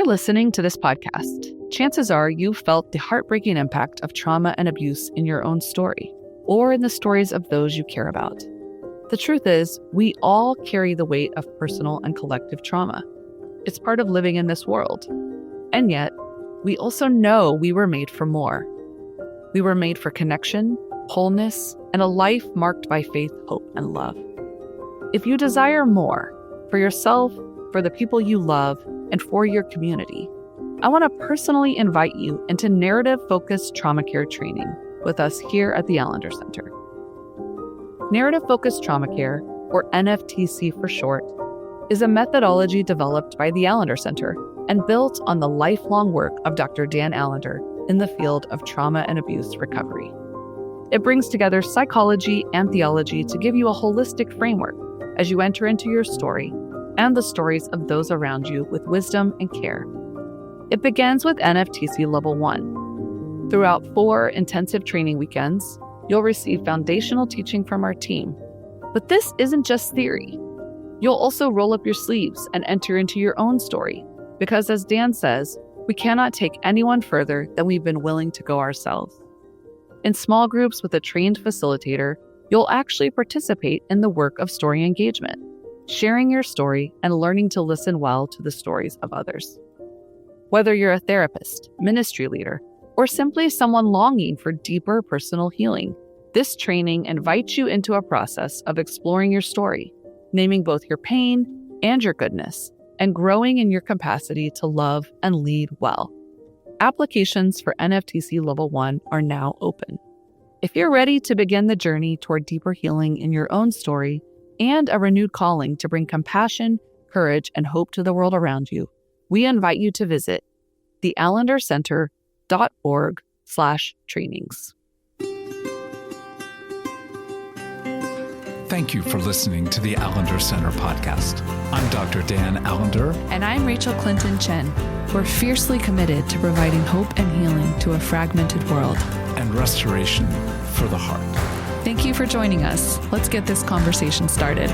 you're listening to this podcast, chances are you've felt the heartbreaking impact of trauma and abuse in your own story, or in the stories of those you care about. The truth is, we all carry the weight of personal and collective trauma. It's part of living in this world. And yet, we also know we were made for more. We were made for connection, wholeness, and a life marked by faith, hope, and love. If you desire more for yourself, for the people you love, and for your community, I want to personally invite you into narrative-focused trauma care training with us here at the Allender Center. Narrative-focused trauma care, or NFTC for short, is a methodology developed by the Allender Center and built on the lifelong work of Dr. Dan Allender in the field of trauma and abuse recovery. It brings together psychology and theology to give you a holistic framework as you enter into your story and the stories of those around you with wisdom and care. It begins with NFTC Level 1. Throughout 4 intensive training weekends, you'll receive foundational teaching from our team. But this isn't just theory. You'll also roll up your sleeves and enter into your own story, because as Dan says, we cannot take anyone further than we've been willing to go ourselves. In small groups with a trained facilitator, you'll actually participate in the work of story engagement, sharing your story and learning to listen well to the stories of others. Whether you're a therapist, ministry leader, or simply someone longing for deeper personal healing, this training invites you into a process of exploring your story, naming both your pain and your goodness, and growing in your capacity to love and lead well. Applications for NFTC Level 1 are now open. If you're ready to begin the journey toward deeper healing in your own story and a renewed calling to bring compassion, courage, and hope to the world around you, we invite you to visit theallendercenter.org/trainings. Thank you for listening to the Allender Center podcast. I'm Dr. Dan Allender. And I'm Rachael Clinton Chen. We're fiercely committed to providing hope and healing to a fragmented world. And restoration for the heart. Thank you for joining us. Let's get this conversation started.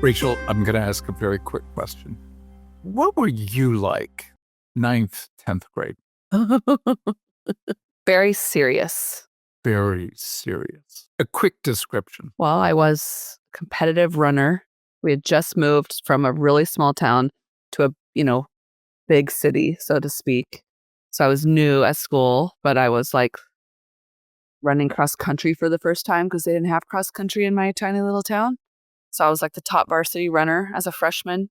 Rachael, I'm going to ask a very quick question. What were you like 9th, 10th grade? Very serious. Very serious. A quick description. Well, I was a competitive runner. We had just moved from a really small town to a, big city, so to speak. So I was new at school, but I was like running cross country for the first time because they didn't have cross country in my tiny little town. So I was like the top varsity runner as a freshman.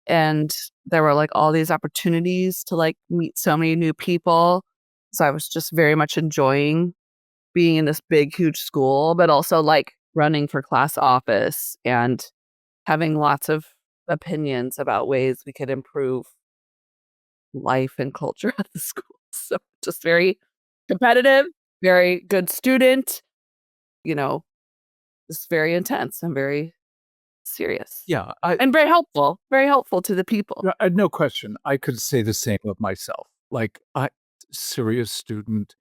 And there were like all these opportunities to like meet so many new people. So I was just very much enjoying being in this big, huge school, but also like running for class office and having lots of opinions about ways we could improve life and culture at the school. So just very competitive, very good student, just very intense and very serious. Yeah. And very helpful to the people. No question. I could say the same of myself. Like, serious student,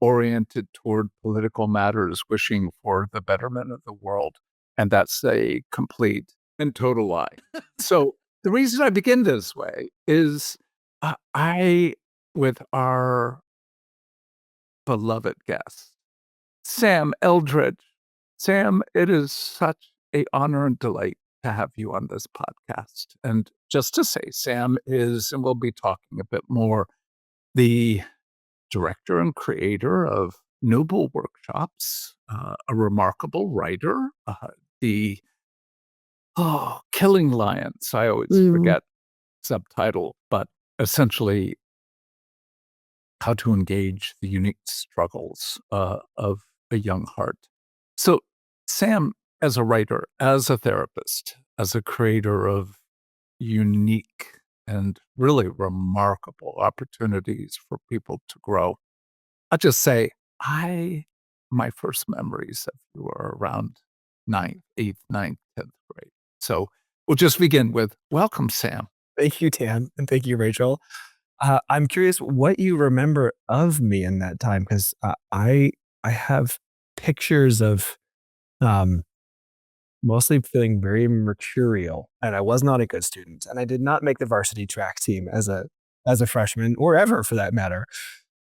oriented toward political matters, wishing for the betterment of the world. And that's a complete and total lie. So the reason I begin this way is with our beloved guest, Sam Eldredge. Sam, it is such an honor and delight to have you on this podcast. And just to say, Sam is, and we'll be talking a bit more, the director and creator of Noble Workshops, a remarkable writer, the Killing Lions. I always forget subtitle, but essentially how to engage the unique struggles of a young heart. So, Sam, as a writer, as a therapist, as a creator of unique and really remarkable opportunities for people to grow, I'll just say, my first memories of you are around 8th, 9th, 10th grade. So we'll just begin with welcome, Sam. Thank you, Dan, and thank you, Rachael. I'm curious what you remember of me in that time, because I I have pictures of mostly feeling very mercurial, and I was not a good student, and I did not make the varsity track team as a freshman or ever for that matter.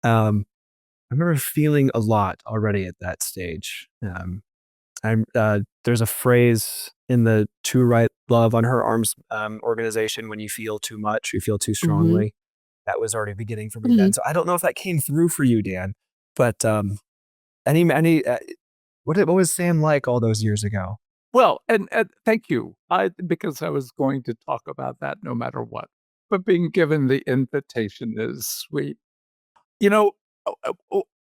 Um, I remember feeling a lot already at that stage. There's a phrase in the To Write Love on Her Arms organization: when you feel too much, you feel too Mm-hmm. strongly. That was already beginning for me then. So I don't know if that came through for you, Dan, but any what was Sam like all those years ago? Well, and thank you. Because I was going to talk about that no matter what. But being given the invitation is sweet. You know,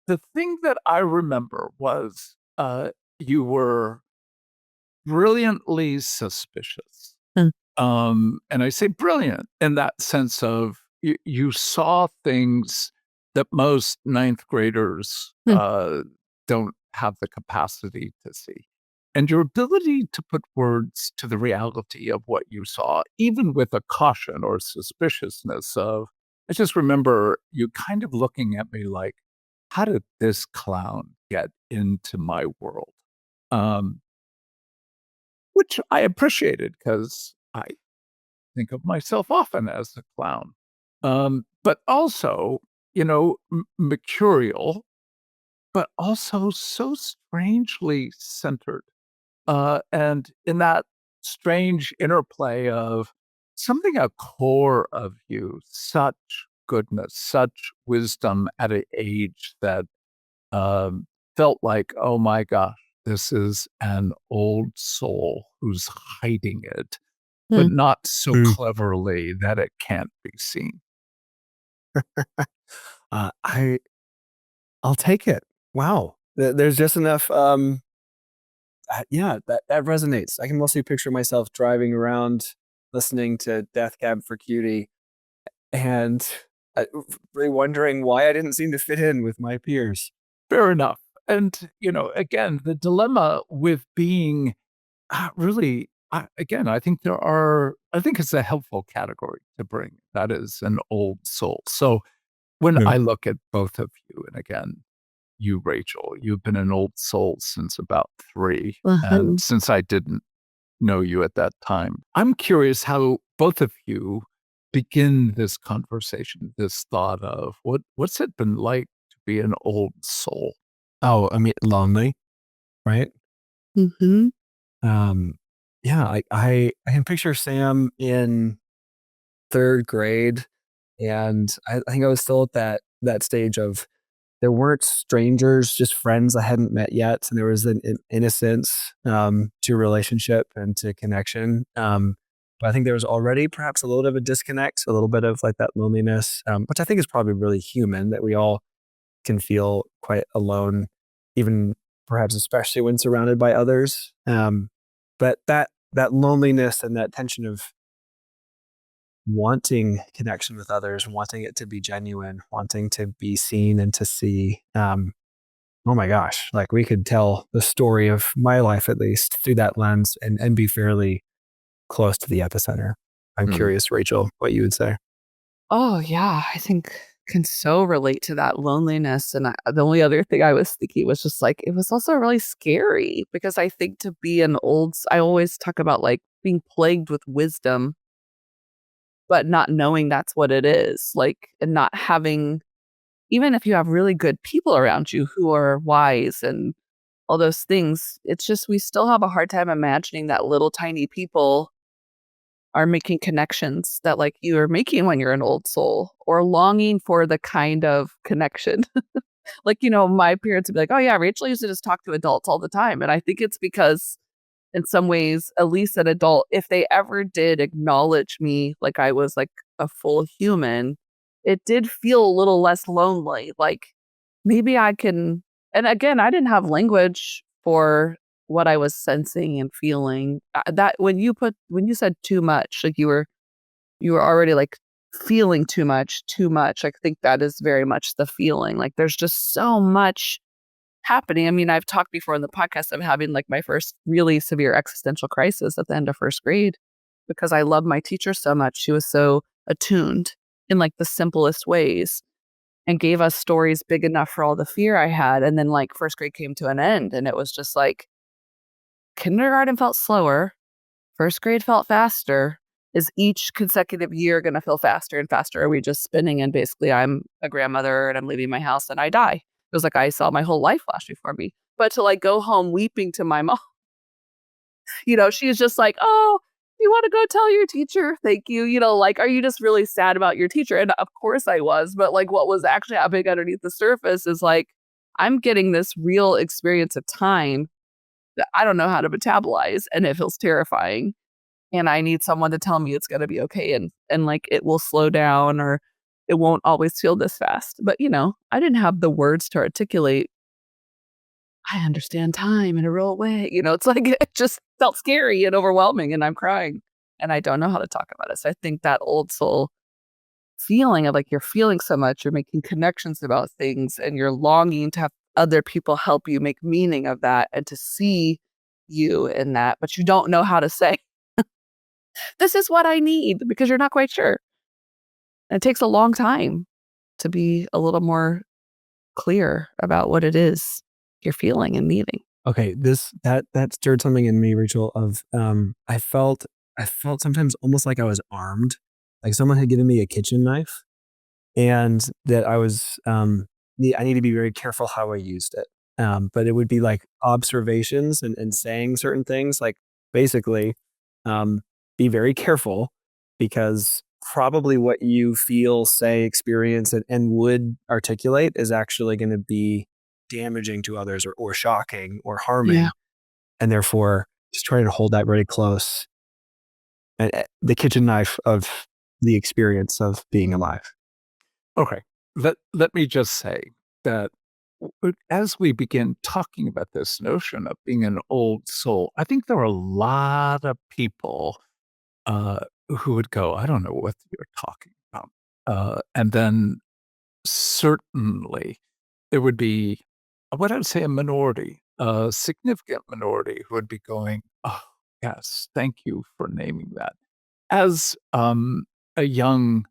the thing that I remember was you were brilliantly suspicious. Mm. And I say brilliant in that sense of you saw things that most ninth graders Hmm. don't have the capacity to see. And your ability to put words to the reality of what you saw, even with a caution or suspiciousness of, I just remember you kind of looking at me like, how did this clown get into my world? Um, which I appreciated because I think of myself often as a clown. But also, mercurial, but also so strangely centered. And in that strange interplay of something a core of you, such goodness, such wisdom at an age that um, felt like, oh my gosh, this is an old soul who's hiding it, but Hmm. not so Mm. cleverly that it can't be seen. Uh, I I'll take it. Wow. There's just enough. Yeah, that resonates. I can mostly picture myself driving around, listening to Death Cab for Cutie, and really wondering why I didn't seem to fit in with my peers. Fair enough. And, again, the dilemma with being really, again, I think it's a helpful category to bring. That is an old soul. So when Yeah. I look at both of you, and again, you, Rachel, you've been an old soul since about 3. And Uh-huh. since I didn't know you at that time, I'm curious how both of you begin this conversation, this thought of what's it been like to be an old soul? Oh, I mean, lonely, right? Mm-hmm. Um, yeah, I can picture Sam in third grade, and I think I was still at that stage of there weren't strangers, just friends I hadn't met yet, and there was an innocence to relationship and to connection. But I think there was already perhaps a little bit of a disconnect, a little bit of like that loneliness, which I think is probably really human that we all can feel quite alone, even perhaps especially when surrounded by others. But that loneliness and that tension of wanting connection with others, wanting it to be genuine, wanting to be seen and to see. Oh my gosh, like we could tell the story of my life at least through that lens and be fairly close to the epicenter. I'm Hmm. curious, Rachel, what you would say. Oh, yeah. I think can so relate to that loneliness. And the only other thing I was thinking was just like, it was also really scary because I think to be an I always talk about like being plagued with wisdom, but not knowing that's what it is. Like, and not having, even if you have really good people around you who are wise and all those things, it's just we still have a hard time imagining that little tiny people are making connections that like you are making when you're an old soul or longing for the kind of connection. Like, my parents would be like, oh yeah, Rachel used to just talk to adults all the time. And I think it's because in some ways, at least an adult, if they ever did acknowledge me like I was like a full human, it did feel a little less lonely. Like maybe I can, and again, I didn't have language for what I was sensing and feeling. That when you said too much, like you were already like feeling too much. I think that is very much the feeling. Like there's just so much happening. I mean, I've talked before in the podcast of having like my first really severe existential crisis at the end of first grade because I loved my teacher so much. She was so attuned in like the simplest ways. and gave us stories big enough for all the fear I had. And then like first grade came to an end, and it was just like kindergarten felt slower, first grade felt faster. Is each consecutive year going to feel faster and faster? Are we just spinning? And basically, I'm a grandmother and I'm leaving my house and I die. It was like I saw my whole life flash before me. But to like go home weeping to my mom, she's just like, oh, you want to go tell your teacher? Thank you. Like, are you just really sad about your teacher? And of course I was. But like, what was actually happening underneath the surface is like, I'm getting this real experience of time that I don't know how to metabolize. And it feels terrifying. And I need someone to tell me it's going to be okay. And like, it will slow down, or it won't always feel this fast. But, I didn't have the words to articulate, I understand time in a real way. It's like, it just felt scary and overwhelming, and I'm crying and I don't know how to talk about it. So I think that old soul feeling of like, you're feeling so much, you're making connections about things, and you're longing to have other people help you make meaning of that and to see you in that, but you don't know how to say, this is what I need, because you're not quite sure. And it takes a long time to be a little more clear about what it is you're feeling and needing. Okay, that stirred something in me, Rachel, of I felt sometimes almost like I was armed, like someone had given me a kitchen knife, and that I was I need to be very careful how I used it. But it would be like observations and saying certain things, like basically, be very careful, because probably what you feel, say, experience, and would articulate is actually going to be damaging to others, or shocking or harming. Yeah. And therefore just try to hold that very close. And the kitchen knife of the experience of being alive. Okay. Let me just say that as we begin talking about this notion of being an old soul, I think there are a lot of people who would go, I don't know what you're talking about. And then certainly there would be, what I would say, a minority, a significant minority, who would be going, oh, yes, thank you for naming that. As a young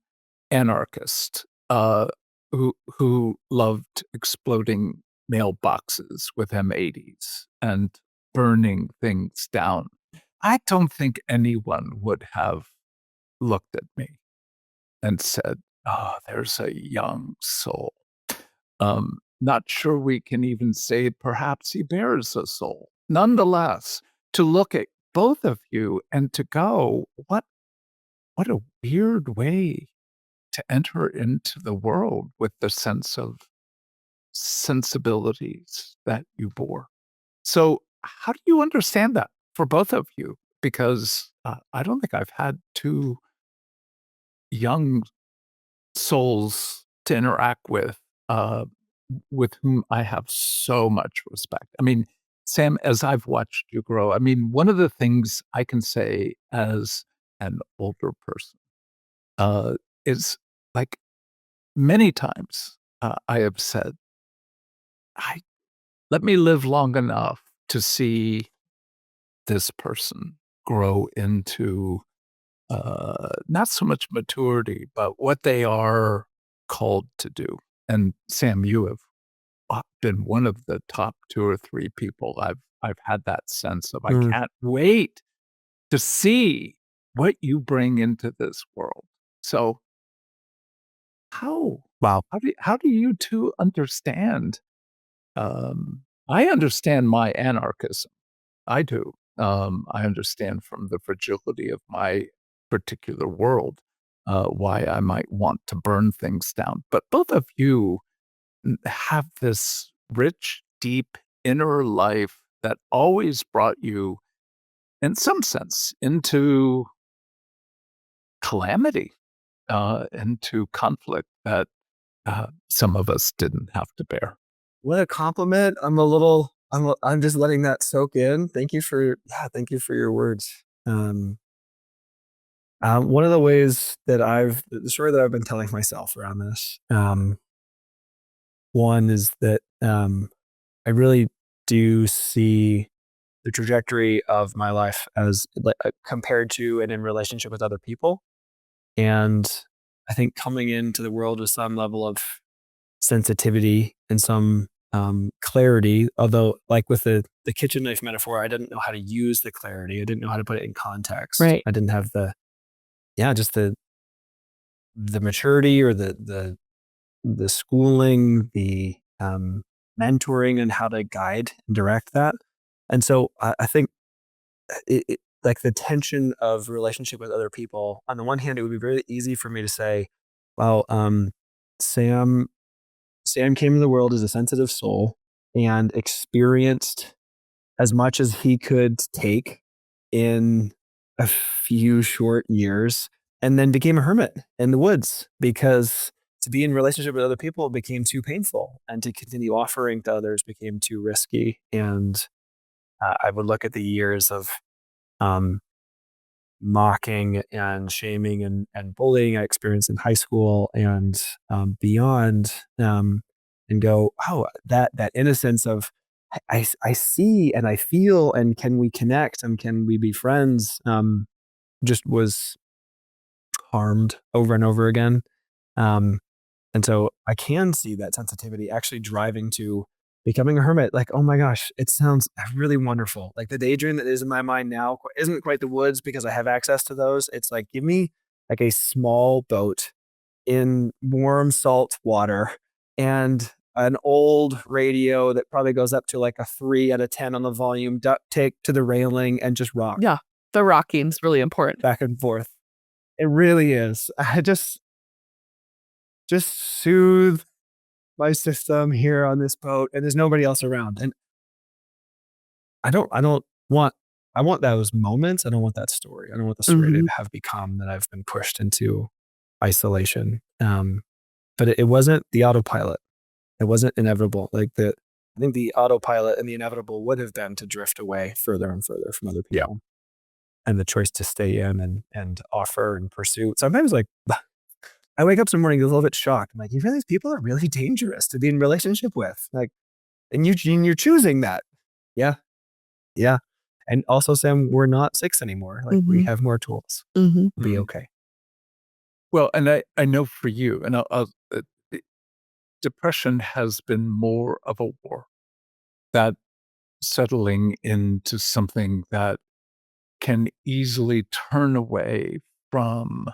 anarchist who loved exploding mailboxes with M80s and burning things down, I don't think anyone would have looked at me and said, "Oh, there's a young soul." Not sure we can even say perhaps he bears a soul. Nonetheless, to look at both of you and to go, what a weird way to enter into the world with the sense of sensibilities that you bore. So, how do you understand that for both of you? Because I don't think I've had two young souls to interact with whom I have so much respect. I mean, Sam, as I've watched you grow, I mean, one of the things I can say as an older person is like many times I have said, let me live long enough to see this person grow into not so much maturity, but what they are called to do. And Sam, you have been one of the top 2 or 3 people I've had that sense of, I can't wait to see what you bring into this world. So Wow. how do you 2 understand? I understand my anarchism. I do. I understand from the fragility of my particular world why I might want to burn things down. But both of you have this rich, deep inner life that always brought you, in some sense, into calamity, into conflict that some of us didn't have to bear. What a compliment. I'm just letting that soak in. Thank you for your words. One of the ways that the story that I've been telling myself around this, one is that I really do see the trajectory of my life as compared to and in relationship with other people. And I think coming into the world with some level of sensitivity and some clarity. Although, like with the kitchen knife metaphor, I didn't know how to use the clarity. I didn't know how to put it in context. Right. I didn't have just the maturity or the schooling, the mentoring, and how to guide and direct that. And so I think like the tension of relationship with other people. On the one hand, it would be very easy for me to say, "Well, Sam came into the world as a sensitive soul and experienced as much as he could take in a few short years, and then became a hermit in the woods because to be in relationship with other people became too painful, and to continue offering to others became too risky." And I would look at the years of um, mocking and shaming and bullying I experienced in high school and beyond, and go, "Oh, that innocence of I see and I feel, and can we connect and can we be friends?" Just was harmed over and over again. Um, and so I can see that sensitivity actually driving to becoming a hermit. Like, oh my gosh, it sounds really wonderful. Like the daydream that is in my mind now isn't quite the woods because I have access to those. It's like, give me like a small boat in warm salt water and an old radio that probably goes up to like a 3 out of 10 on the volume, duct tape to the railing, and just rock. Yeah. The rocking's really important. Back and forth. It really is. I just soothe my system here on this boat, and there's nobody else around. And I want those moments. I don't want that story. I don't want the story to have become that I've been pushed into isolation. But it wasn't the autopilot. It wasn't inevitable. Like I think the autopilot and the inevitable would have been to drift away further and further from other people. And the choice to stay in and offer and pursue. Sometimes, like, I wake up some morning a little bit shocked. I'm like, you realize people are really dangerous to be in relationship with. Like, and you're choosing that. Yeah. Yeah. And also, Sam, we're not 6 anymore. Like, we have more tools. We'll be okay. Well, and I know for you, and depression has been more of a war, that settling into something that can easily turn away from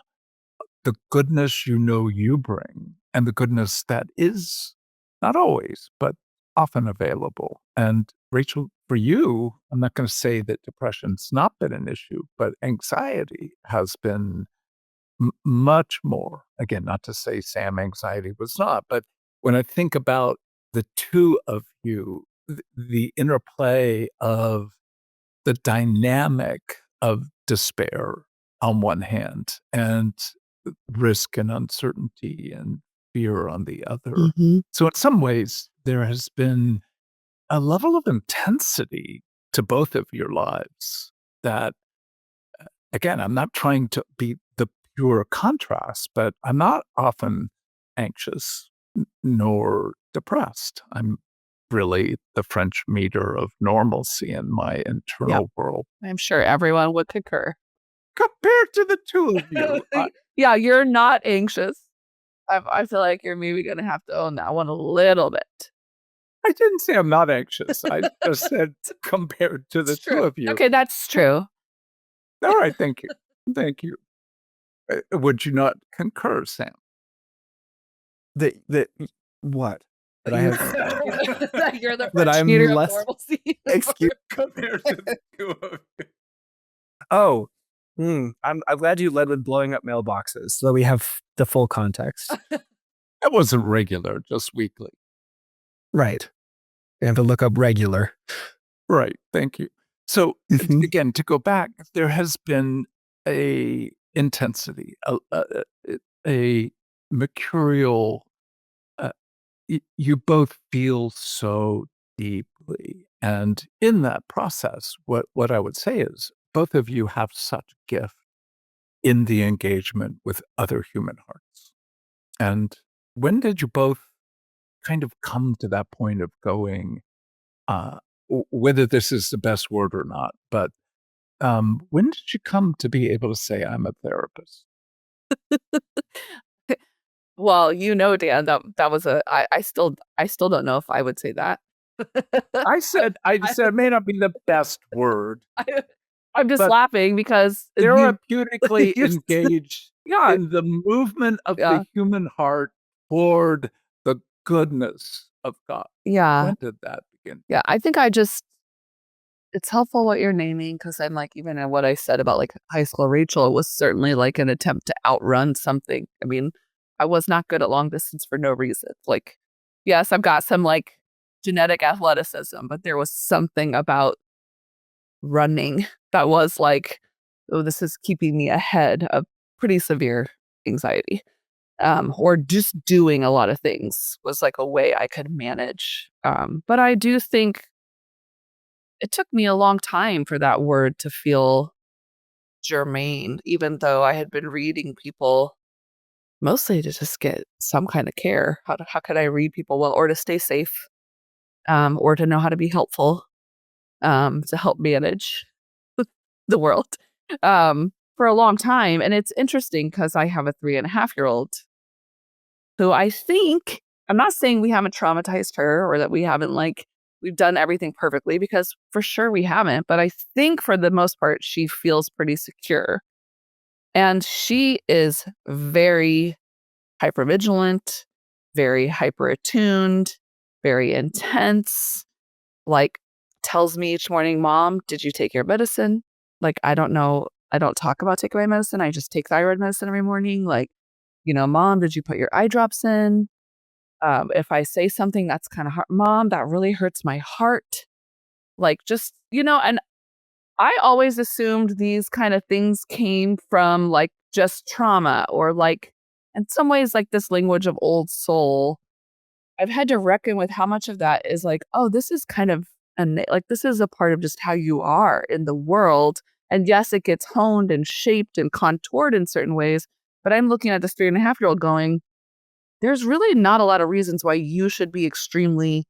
the goodness you bring, and the goodness that is not always, but often available. And Rachael, for you, I'm not going to say that depression's not been an issue, but anxiety has been much more. Again, not to say Sam anxiety was not, but when I think about the two of you, the interplay of the dynamic of despair on one hand and risk and uncertainty and fear on the other. So in some ways, there has been a level of intensity to both of your lives that, again, I'm not trying to be the pure contrast, but I'm not often anxious nor depressed. I'm really the French meter of normalcy in my internal world. I'm sure everyone would concur. Compared to the two of you, Yeah, you're not anxious. I feel like you're maybe going to have to own that one a little bit. I didn't say I'm not anxious. I just said compared to the two of you. Okay, that's true. All right, thank you. Thank you. Would you not concur, Sam? What? That I have That you're the that French I'm meter of less normalcy. excuse. Compared to the two of you. Oh, I'm glad you led with blowing up mailboxes, so we have the full context. That wasn't regular, just weekly. Right. You have to look up regular. Right. Thank you. So again, to go back, there has been a intensity, a mercurial. You both feel so deeply, and in that process, what I would say is both of you have such gift in the engagement with other human hearts. And when did you both kind of come to that point of going, whether this is the best word or not, but when did you come to be able to say, I'm a therapist? Well, Dan, that was I still don't know if I would say that. I said it may not be the best word. I'm just But laughing because therapeutically engaged yeah, in the movement of yeah, the human heart toward the goodness of God. yeah, When did that begin? yeah. I think it's helpful what you're naming because I'm like, even in what I said about like high school Rachael, it was certainly like an attempt to outrun something. I mean, I was not good at long distance for no reason. Like, yes, I've got some like genetic athleticism, but there was something about running that was like, oh, this is keeping me ahead of pretty severe anxiety. Or just doing a lot of things was like a way I could manage. But I do think it took me a long time for that word to feel germane, even though I had been reading people mostly to just get some kind of care. How could I read people well, or to stay safe, or to know how to be helpful, to help manage the world, for a long time. And it's interesting because I have a 3.5-year-old who I think, I'm not saying we haven't traumatized her or that we haven't like, we've done everything perfectly because for sure we haven't. But I think for the most part, she feels pretty secure. And she is very hypervigilant, very hyper attuned, very intense, like tells me each morning, Mom, did you take your medicine? Like, I don't know. I don't talk about taking my medicine. I just take thyroid medicine every morning. Like, Mom, did you put your eye drops in? If I say something that's kind of hard, Mom, that really hurts my heart. Like, just, and I always assumed these kind of things came from like just trauma or like, in some ways, like this language of old soul. I've had to reckon with how much of that is like, oh, this is kind of, like, this is a part of just how you are in the world. And yes, it gets honed and shaped and contoured in certain ways. But I'm looking at this 3.5-year-old going, there's really not a lot of reasons why you should be extremely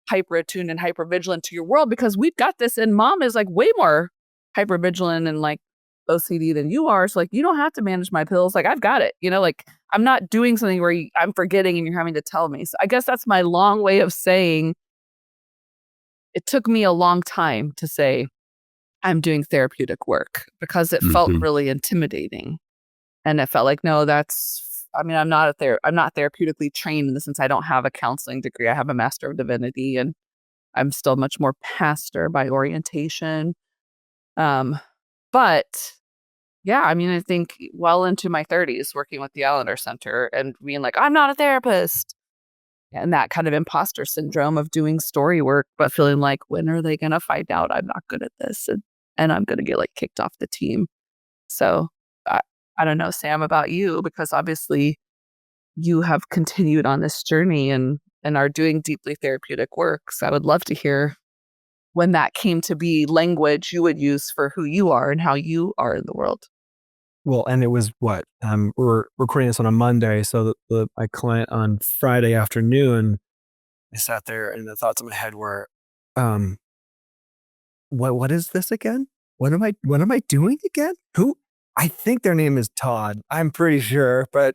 hyper attuned and hyper vigilant to your world because we've got this. And Mom is like way more hyper vigilant and like OCD than you are. So like, you don't have to manage my pills. Like I've got it, like I'm not doing something where I'm forgetting and you're having to tell me. So I guess that's my long way of saying it took me a long time to say I'm doing therapeutic work because it felt really intimidating. And it felt like, no, I'm not therapeutically trained in the sense I don't have a counseling degree. I have a Master of Divinity and I'm still much more pastor by orientation. But yeah, I think well into my 30s working with the Allender Center and being like, I'm not a therapist. And that kind of imposter syndrome of doing story work, but feeling like, when are they going to find out I'm not good at this? And I'm going to get like kicked off the team. So I don't know, Sam, about you, because obviously you have continued on this journey and are doing deeply therapeutic work. So I would love to hear when that came to be language you would use for who you are and how you are in the world. Well, and it was what? We're recording this on a Monday, so my client on Friday afternoon, I sat there and the thoughts in my head were, what is this again? What am I doing again? Who? I think their name is Todd. I'm pretty sure, but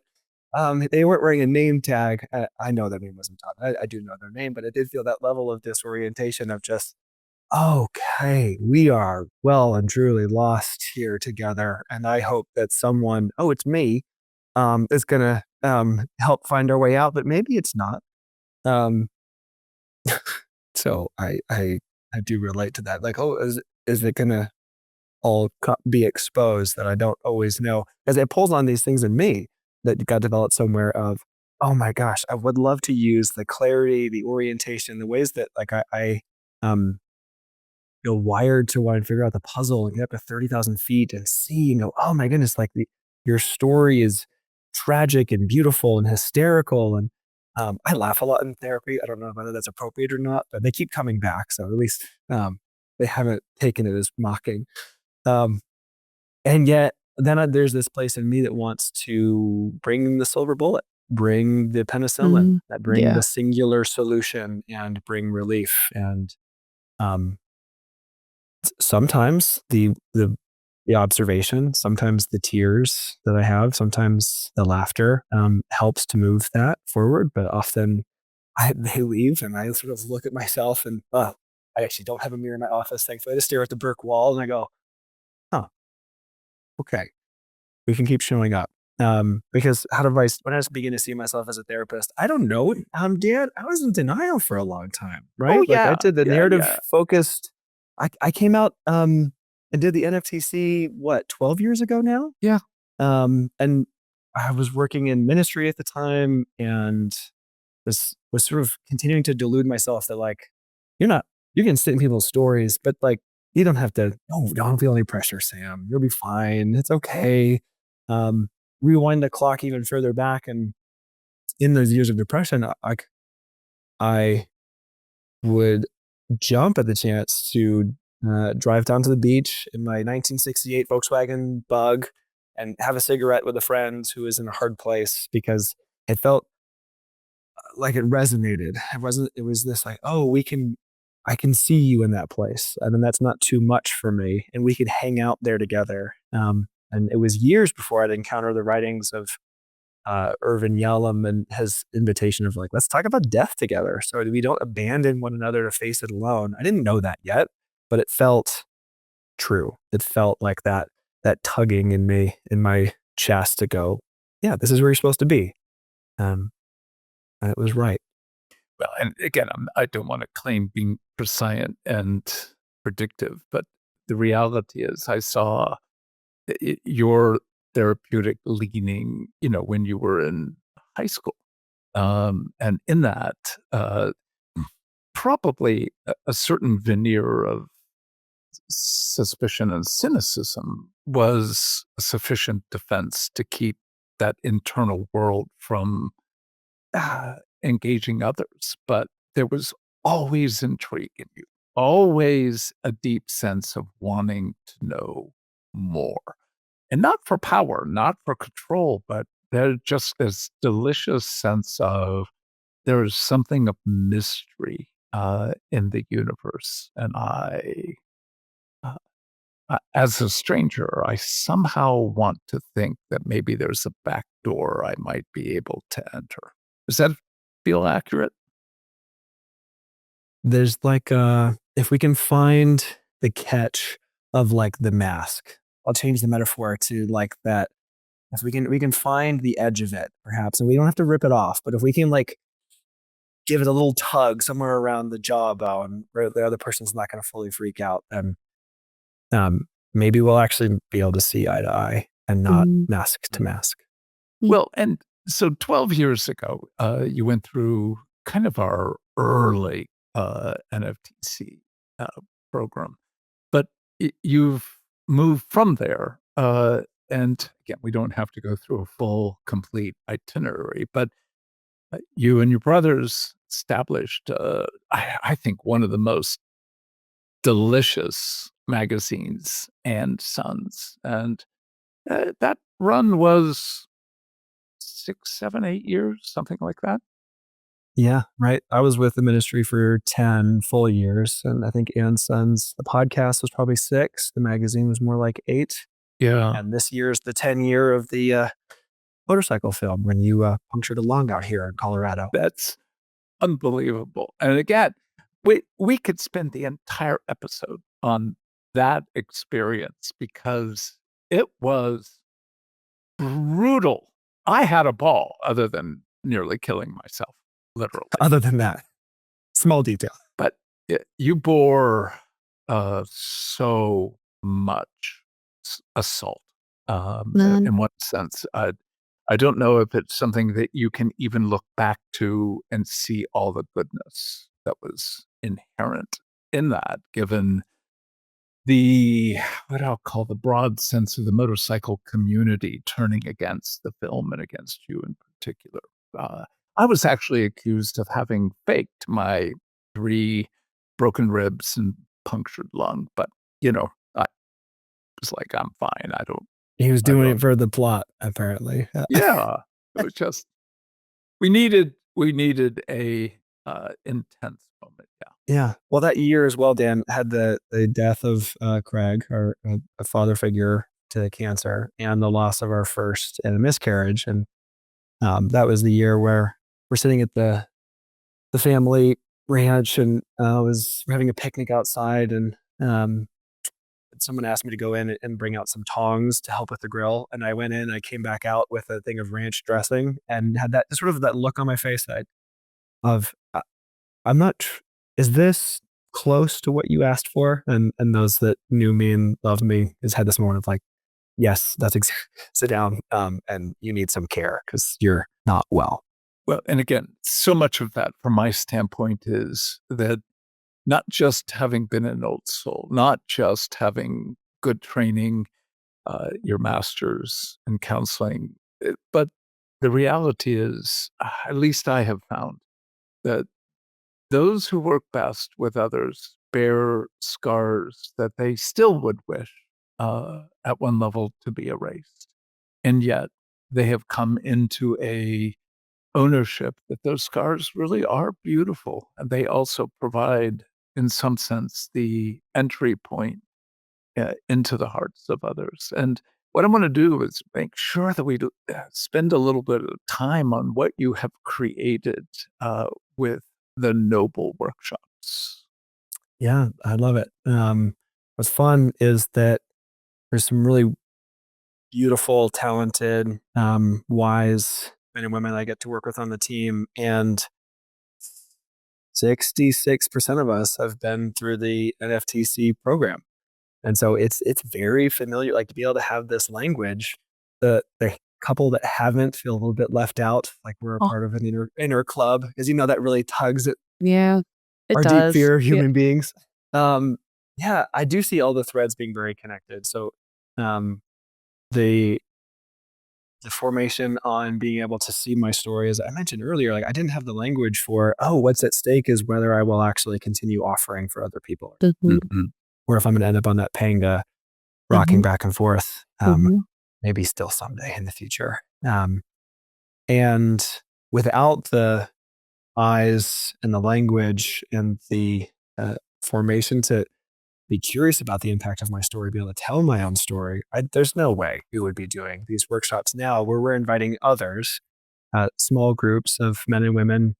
they weren't wearing a name tag. I know their name wasn't Todd. I do know their name, but I did feel that level of disorientation of just, okay, we are well and truly lost here together. And I hope that someone, it's me, is going to help find our way out, but maybe it's not. So I do relate to that. Like, is it going to all be exposed that I don't always know? Because it pulls on these things in me that got developed somewhere of, oh my gosh, I would love to use the clarity, the orientation, the ways that like I feel wired to want to figure out the puzzle and get up to 30,000 feet and see and go, oh my goodness, like your story is tragic and beautiful and hysterical. And I laugh a lot in therapy. I don't know whether that's appropriate or not, but they keep coming back. So at least they haven't taken it as mocking. And yet then there's this place in me that wants to bring the silver bullet, bring the penicillin, that bring the singular solution and bring relief. And sometimes the the observation, sometimes the tears that I have, sometimes the laughter helps to move that forward. But often they leave and I sort of look at myself and, I actually don't have a mirror in my office. Thankfully, I just stare at the brick wall and I go, oh, okay, we can keep showing up. Because when I was beginning to see myself as a therapist, I don't know, Dan, I was in denial for a long time, right? Oh, Like I yeah. did the Yeah, narrative yeah. focused, I came out, and did the NFTC, 12 years ago now? Yeah. And I was working in ministry at the time and this was sort of continuing to delude myself that like, you can sit in people's stories, but like, you don't have to, no, don't feel any pressure, Sam. You'll be fine. It's okay. Um, Rewind the clock even further back. And in those years of depression, I would jump at the chance to drive down to the beach in my 1968 Volkswagen Bug and have a cigarette with a friend who was in a hard place because it felt like it resonated. It was this like, oh, I can see you in that place. And then that's not too much for me. And we could hang out there together. And it was years before I'd encounter the writings of Irvin Yalom and his invitation of like, let's talk about death together. So we don't abandon one another to face it alone. I didn't know that yet, but it felt true. It felt like that tugging in me, in my chest to go, yeah, this is where you're supposed to be. And it was right. Well, and again, I don't want to claim being prescient and predictive, but the reality is I saw your therapeutic leaning, when you were in high school. And in that, probably a certain veneer of suspicion and cynicism was a sufficient defense to keep that internal world from engaging others. But there was always intrigue in you, always a deep sense of wanting to know more. And not for power, not for control, but there's just this delicious sense of there is something of mystery in the universe. And uh, as a stranger, I somehow want to think that maybe there's a back door I might be able to enter. Does that feel accurate? There's like if we can find the catch of like the mask, I'll change the metaphor to like that. If we can find the edge of it, perhaps, and we don't have to rip it off, but if we can like give it a little tug somewhere around the jawbone where the other person's not going to fully freak out, then maybe we'll actually be able to see eye to eye and not mask to mask. Well, and so 12 years ago, you went through kind of our early NFTC program, but you've moved from there. And again, we don't have to go through a full, complete itinerary, but you and your brothers established, I think, one of the most delicious magazines, and Sons. And that run was 6, 7, 8 years, something like that. Yeah, right. I was with the ministry for 10 full years. And I think Ann Sons, the podcast was probably 6. The magazine was more like 8. Yeah. And this year's the 10-year of the motorcycle film when you punctured a lung out here in Colorado. That's unbelievable. And again, we could spend the entire episode on that experience because it was brutal. I had a ball other than nearly killing myself, literally. Other than that, small detail. But you bore so much assault in one sense. I don't know if it's something that you can even look back to and see all the goodness that was inherent in that, given what I'll call the broad sense of the motorcycle community turning against the film and against you in particular. I was actually accused of having faked my 3 broken ribs and punctured lung, but I was like, I'm fine. He was doing it for the plot, apparently. Yeah, it was just we needed a intense moment. Yeah. Yeah. Well, that year as well, Dan, had the death of Craig, our a father figure to cancer, and the loss of our first and a miscarriage. And that was the year where we're sitting at the family ranch, and we're having a picnic outside, and someone asked me to go in and bring out some tongs to help with the grill. And I went in, I came back out with a thing of ranch dressing, and had that sort of that look on my face of I'm not. Is this close to what you asked for? And those that knew me and loved me has had this moment of like, yes, that's sit down, and you need some care because you're not well. Well, and again, so much of that from my standpoint is that not just having been an old soul, not just having good training, your master's in counseling, but the reality is, at least I have found that those who work best with others bear scars that they still would wish, at one level, to be erased. And yet they have come into a ownership that those scars really are beautiful. And they also provide, in some sense, the entry point into the hearts of others. And what I want to do is make sure that we spend a little bit of time on what you have created with the Noble workshops. Yeah, I love it. What's fun is that there's some really beautiful, talented, wise men and women I get to work with on the team, and 66% of us have been through the NFTC program. And so it's very familiar, like to be able to have this language. The couple that haven't feel a little bit left out, like we're a Oh. part of an inner club, because that really tugs at Yeah, it our deep does. fear, Yeah. human beings. Yeah, I do see all the threads being very connected. So um, the formation on being able to see my story, as I mentioned earlier, like I didn't have the language for, oh, what's at stake is whether I will actually continue offering for other people, Mhm, Mhm. or if I'm going to end up on that panga rocking mhm, back and forth, mhm. maybe still someday in the future. And without the eyes and the language and the formation to be curious about the impact of my story, be able to tell my own story, there's no way we would be doing these workshops now where we're inviting others, small groups of men and women,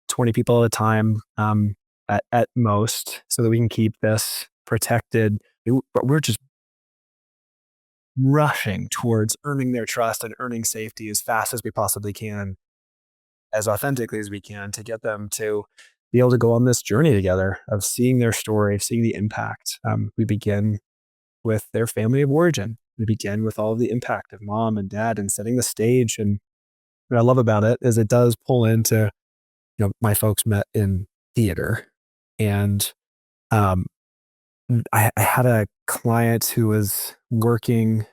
20 people at a time, at most, so that we can keep this protected. But we're just rushing towards earning their trust and earning safety as fast as we possibly can, as authentically as we can, to get them to be able to go on this journey together of seeing their story, seeing the impact. We begin with their family of origin. We begin with all of the impact of mom and dad and setting the stage. And what I love about it is it does pull into, my folks met in theater. And um, I had a client who was working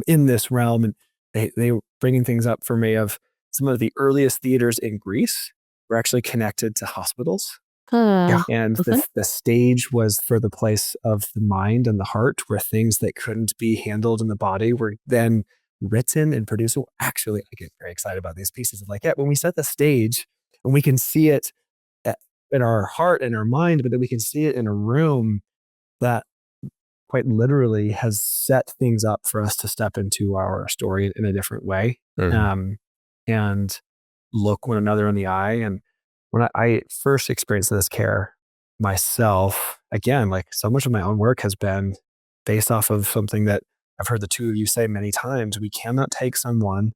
in this realm, and they were bringing things up for me of some of the earliest theaters in Greece were actually connected to hospitals. Yeah. And Listen. the stage was for the place of the mind and the heart, where things that couldn't be handled in the body were then written and produced. So actually, I get very excited about these pieces of like, yeah, when we set the stage and we can see it in our heart and our mind, but then we can see it in a room that quite literally has set things up for us to step into our story in a different way, and look one another in the eye. And when I first experienced this care myself, again, like so much of my own work has been based off of something that I've heard the two of you say many times. We cannot take someone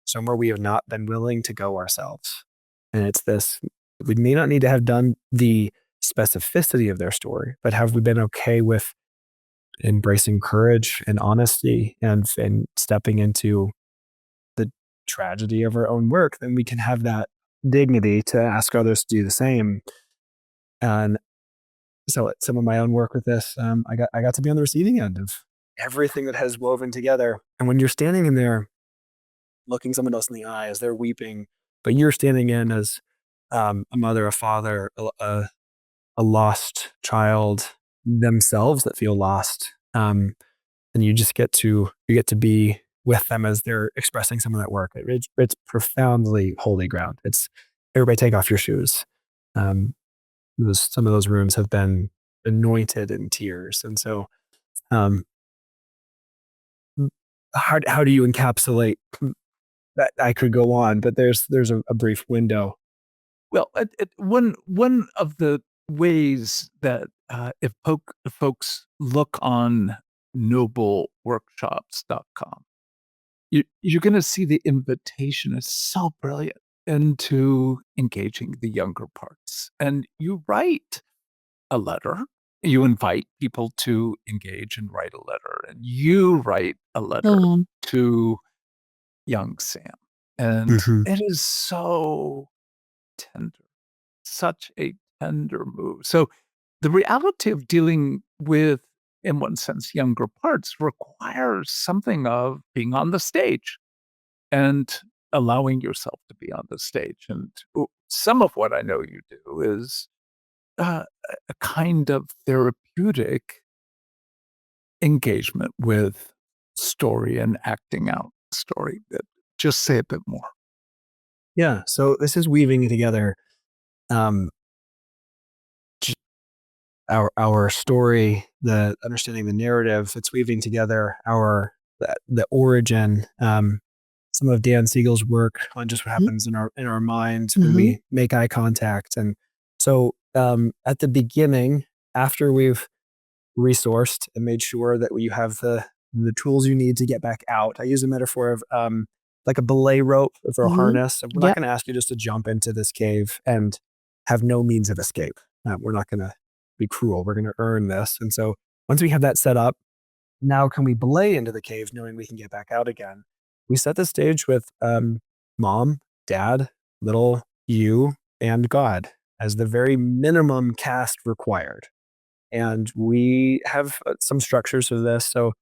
somewhere we have not been willing to go ourselves. And it's this, we may not need to have done the specificity of their story, but have we been okay with embracing courage and honesty and stepping into the tragedy of our own work? Then we can have that dignity to ask others to do the same. And so at some of my own work with this, I got to be on the receiving end of everything that has woven together. And when you're standing in there looking someone else in the eye as they're weeping, but you're standing in as a mother, a father, a lost child themselves that feel lost, and you get to be with them as they're expressing some of that work. It's profoundly holy ground. It's everybody take off your shoes. some of those rooms have been anointed in tears. And so, um, how do you encapsulate that? I could go on, but there's a brief window. Well, one of the ways that if folks look on nobleworkshops.com, you're going to see the invitation is so brilliant into engaging the younger parts. And you write a letter. You invite people to engage and write a letter. And you write a letter to young Sam. And it is so tender, such a tender move. So the reality of dealing with, in one sense, younger parts requires something of being on the stage and allowing yourself to be on the stage. And some of what I know you do is a kind of therapeutic engagement with story and acting out story. Just say a bit more. Yeah. So this is weaving together our story, the understanding the narrative. It's weaving together the origin. Some of Dan Siegel's work on just what happens in our minds when we make eye contact. And so at the beginning, after we've resourced and made sure that you have the tools you need to get back out, I use a metaphor of like a belay rope for a harness. We're not going to ask you just to jump into this cave and have no means of escape. We're not going to be cruel. We're going to earn this. And so once we have that set up, now can we belay into the cave knowing we can get back out again? We set the stage with mom, dad, little you, and God as the very minimum cast required. And we have some structures for this. So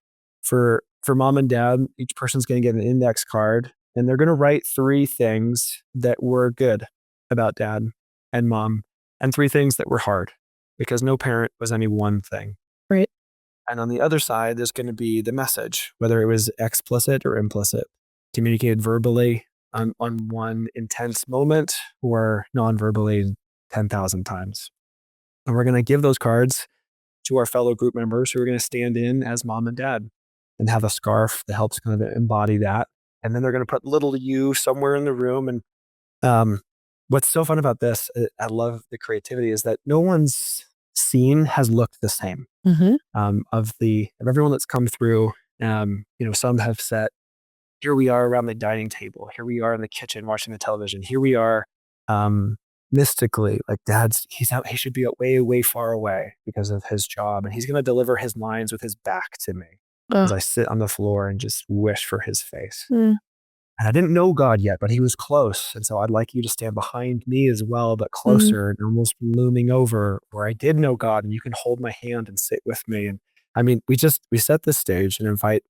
for mom and dad, each person's going to get an index card, and they're going to write 3 things that were good about dad and mom, and 3 things that were hard, because no parent was any one thing. Right. And on the other side, there's going to be the message, whether it was explicit or implicit, communicated verbally on one intense moment or non-verbally 10,000 times. And we're going to give those cards to our fellow group members who are going to stand in as mom and dad and have a scarf that helps kind of embody that. And then they're going to put little you somewhere in the room. And what's so fun about this, I love the creativity, is that no one's scene has looked the same. Of everyone that's come through. Some have said, here we are around the dining table. Here we are in the kitchen watching the television. Here we are mystically, like he should be way, way far away because of his job. And he's going to deliver his lines with his back to me as I sit on the floor and just wish for his face. And I didn't know God yet, but he was close. And so I'd like you to stand behind me as well, but closer and almost looming over, where I did know God and you can hold my hand and sit with me. And I mean, we set the stage and invite,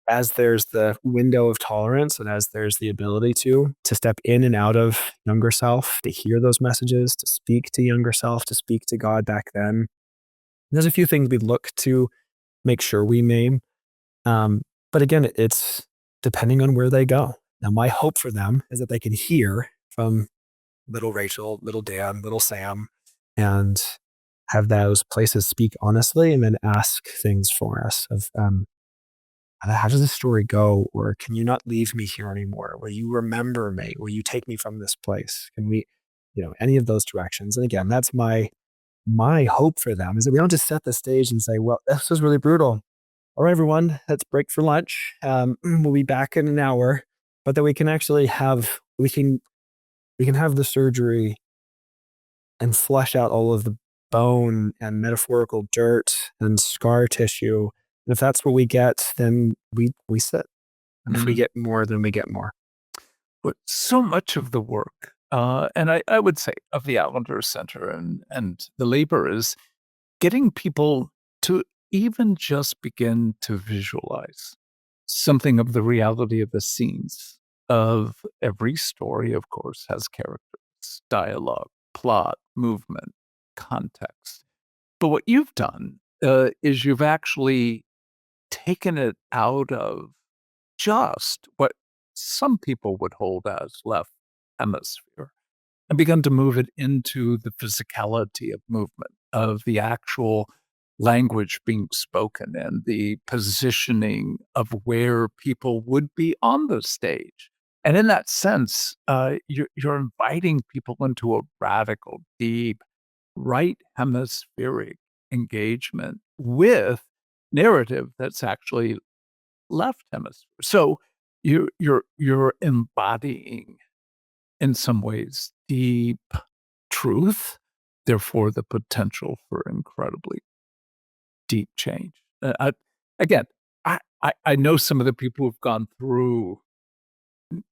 as there's the window of tolerance and as there's the ability to step in and out of younger self, to hear those messages, to speak to younger self, to speak to God back then. There's a few things we look to make sure we name. But again, it's depending on where they go. Now, my hope for them is that they can hear from little Rachael, little Dan, little Sam, and have those places speak honestly and then ask things for us of, how does this story go? Or can you not leave me here anymore? Will you remember me? Will you take me from this place? Can we, any of those directions? And again, that's my hope for them, is that we don't just set the stage and say, well, this was really brutal. All right, everyone, let's break for lunch. We'll be back in an hour, but that we can actually we can have the surgery and flesh out all of the bone and metaphorical dirt and scar tissue. And if that's what we get, then we sit. And if we get more, then we get more. But so much of the work, and I would say of the Allender Center and the labor, is getting people to even just begin to visualize something of the reality of the scenes. Of every story, of course, has characters, dialogue, plot, movement, context. But what you've done is you've actually taken it out of just what some people would hold as left hemisphere, and begun to move it into the physicality of movement, of the actual language being spoken and the positioning of where people would be on the stage. And in that sense, you're inviting people into a radical, deep, right hemispheric engagement with narrative that's actually left hemisphere. So you're embodying, in some ways, deep truth, therefore the potential for incredibly deep change. Again, I know some of the people who've gone through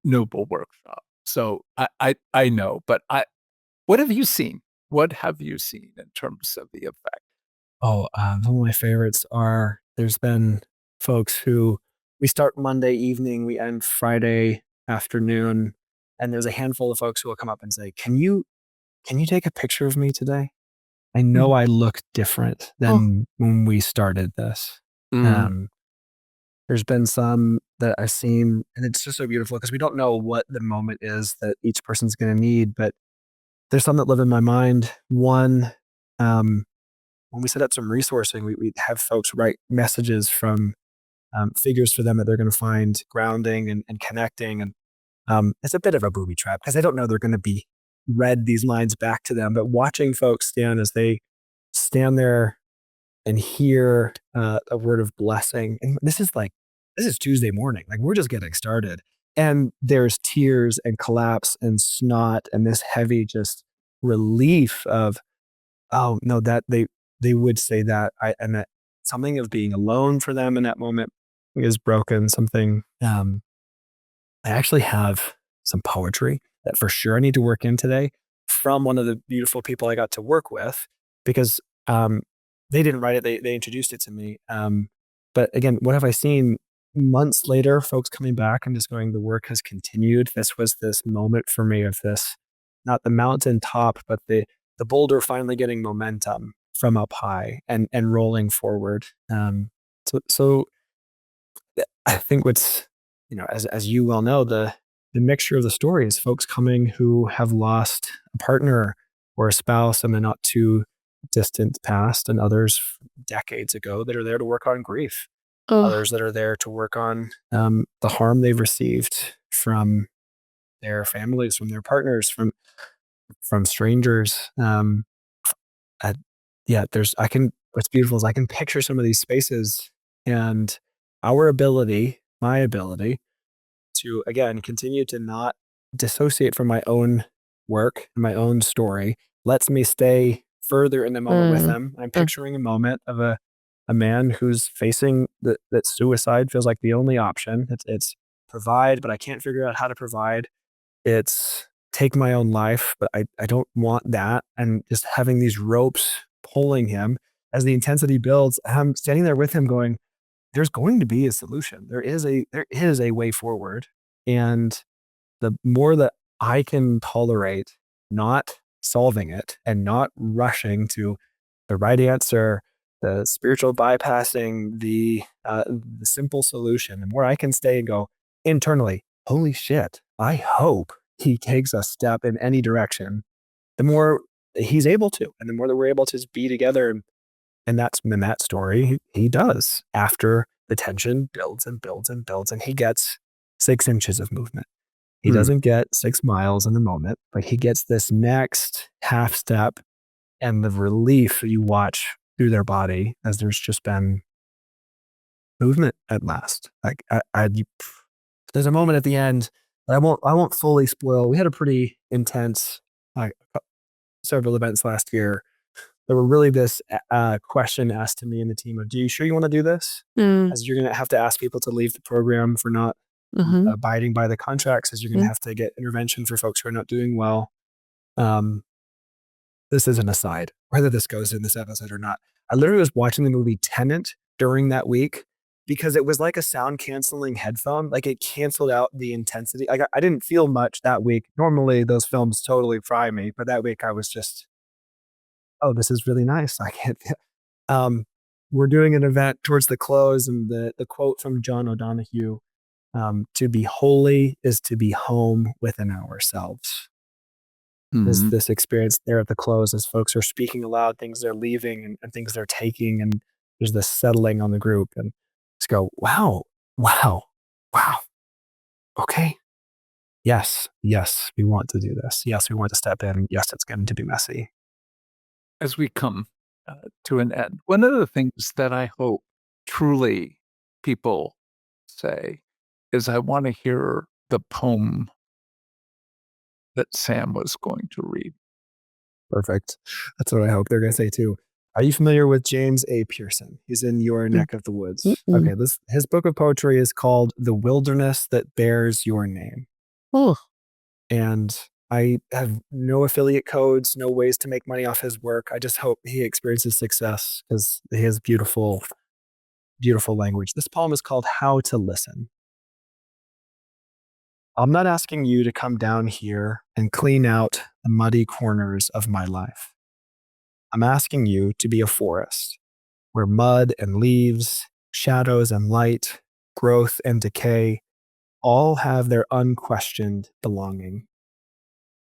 Noble Workshop, so I know, but what have you seen? What have you seen in terms of the effect? Oh, some of my favorites are there's been folks who we start Monday evening, we end Friday afternoon, and there's a handful of folks who will come up and say, can you take a picture of me today? I know I look different than when we started this. Mm. There's been some that I've seen, and it's just so beautiful because we don't know what the moment is that each person's going to need, but there's some that live in my mind. One, when we set up some resourcing, we have folks write messages from figures for them that they're going to find grounding and connecting. And it's a bit of a booby trap because I don't know they're going to be read these lines back to them. But watching folks stand as they stand there and hear a word of blessing, and this is Tuesday morning, like we're just getting started, and there's tears and collapse and snot and this heavy just relief of, oh no, that they would say that and that something of being alone for them in that moment is broken. Something I actually have some poetry that for sure I need to work in today from one of the beautiful people I got to work with because they didn't write it, they introduced it to me. But again, what have I seen months later, folks coming back and just going, the work has continued. This was this moment for me of this, not the mountain top, but the boulder finally getting momentum from up high and rolling forward. So I think what's, as you well know, the mixture of the stories, folks coming who have lost a partner or a spouse in the not too distant past, and others decades ago that are there to work on grief. Others that are there to work on the harm they've received from their families, from their partners, from strangers. What's beautiful is I can picture some of these spaces and my ability to, again, continue to not dissociate from my own work and my own story lets me stay further in the moment with them. I'm picturing a moment of a man who's facing that suicide feels like the only option. It's provide, but I can't figure out how to provide. It's take my own life, but I don't want that. And just having these ropes pulling him as the intensity builds, I'm standing there with him going, there's going to be a solution. There is a way forward. And the more that I can tolerate not solving it and not rushing to the right answer, the spiritual bypassing, the simple solution, the more I can stay and go internally, holy shit, I hope he takes a step in any direction, the more he's able to, and the more that we're able to just be together. And that's in that story, he does after the tension builds and builds and builds, and he gets 6 inches of movement. He doesn't get 6 miles in the moment, but he gets this next half step and the relief you watch through their body as there's just been movement at last. Like there's a moment at the end that I won't fully spoil. We had a pretty intense several events last year. There were really this question asked to me and the team of, "Do you sure you want to do this?" As you're going to have to ask people to leave the program for not abiding by the contracts, as you're going to have to get intervention for folks who are not doing well. This is an aside, whether this goes in this episode or not. I literally was watching the movie Tenet during that week because it was like a sound canceling headphone. Like it canceled out the intensity. Like I didn't feel much that week. Normally those films totally fry me, but that week I was just, oh, this is really nice. I can't. We're doing an event towards the close, and the quote from John O'Donohue, to be holy is to be home within ourselves. This experience there at the close as folks are speaking aloud, things they're leaving and things they're taking, and there's this settling on the group, and just go, wow, okay, yes, we want to do this, yes, we want to step in, yes, it's going to be messy. As we come to an end, one of the things that I hope truly people say is, I want to hear the poem that Sam was going to read. Perfect. That's what I hope they're going to say too. Are you familiar with James A. Pearson? He's in your neck of the woods. Mm-mm. Okay, his book of poetry is called The Wilderness That Bears Your Name. Oh, And I have no affiliate codes, no ways to make money off his work. I just hope he experiences success because he has beautiful, beautiful language. This poem is called How to Listen. I'm not asking you to come down here and clean out the muddy corners of my life. I'm asking you to be a forest where mud and leaves, shadows and light, growth and decay all have their unquestioned belonging.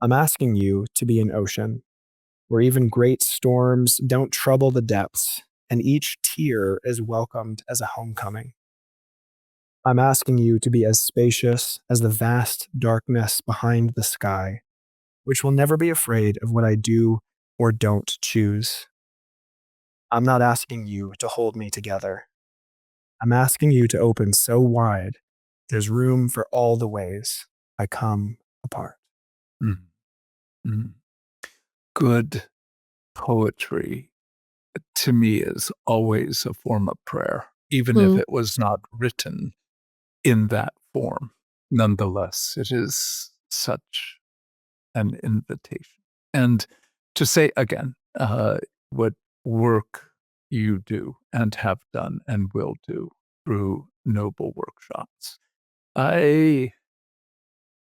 I'm asking you to be an ocean where even great storms don't trouble the depths and each tear is welcomed as a homecoming. I'm asking you to be as spacious as the vast darkness behind the sky, which will never be afraid of what I do or don't choose. I'm not asking you to hold me together. I'm asking you to open so wide, there's room for all the ways I come apart. Mm-hmm. Good poetry, to me, is always a form of prayer, even if it was not written in that form. Nonetheless, it is such an invitation. And to say again, what work you do and have done and will do through Noble Workshops, I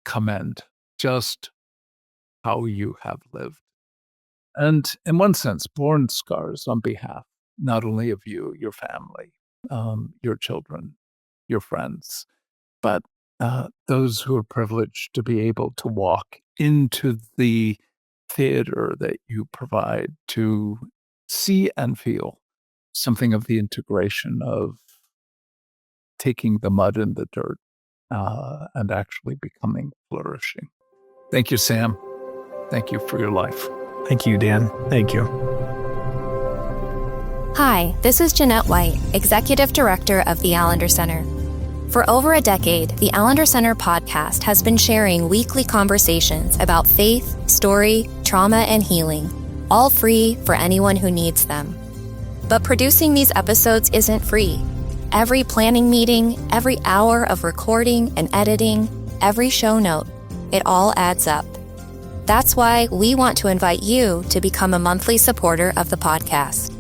commend just how you have lived. And in one sense, borne scars on behalf not only of you, your family, your children, your friends, but those who are privileged to be able to walk into the theater that you provide to see and feel something of the integration of taking the mud and the dirt and actually becoming flourishing. Thank you, Sam. Thank you for your life. Thank you, Dan. Thank you. Hi, this is Jeanette White, Executive Director of the Allender Center. For over a decade, the Allender Center podcast has been sharing weekly conversations about faith, story, trauma, and healing, all free for anyone who needs them. But producing these episodes isn't free. Every planning meeting, every hour of recording and editing, every show note, it all adds up. That's why we want to invite you to become a monthly supporter of the podcast.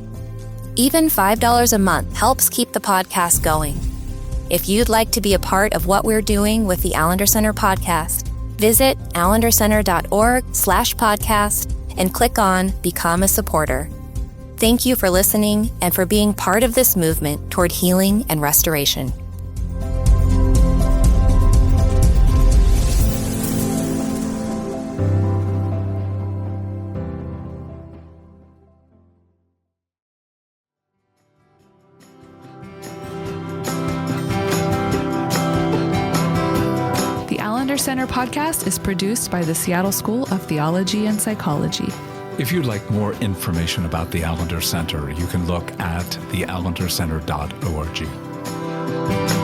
Even $5 a month helps keep the podcast going. If you'd like to be a part of what we're doing with the Allender Center podcast, visit allendercenter.org/podcast and click on Become a Supporter. Thank you for listening and for being part of this movement toward healing and restoration. Center podcast is produced by the Seattle School of Theology and Psychology. If you'd like more information about the Allender Center, you can look at theallendercenter.org.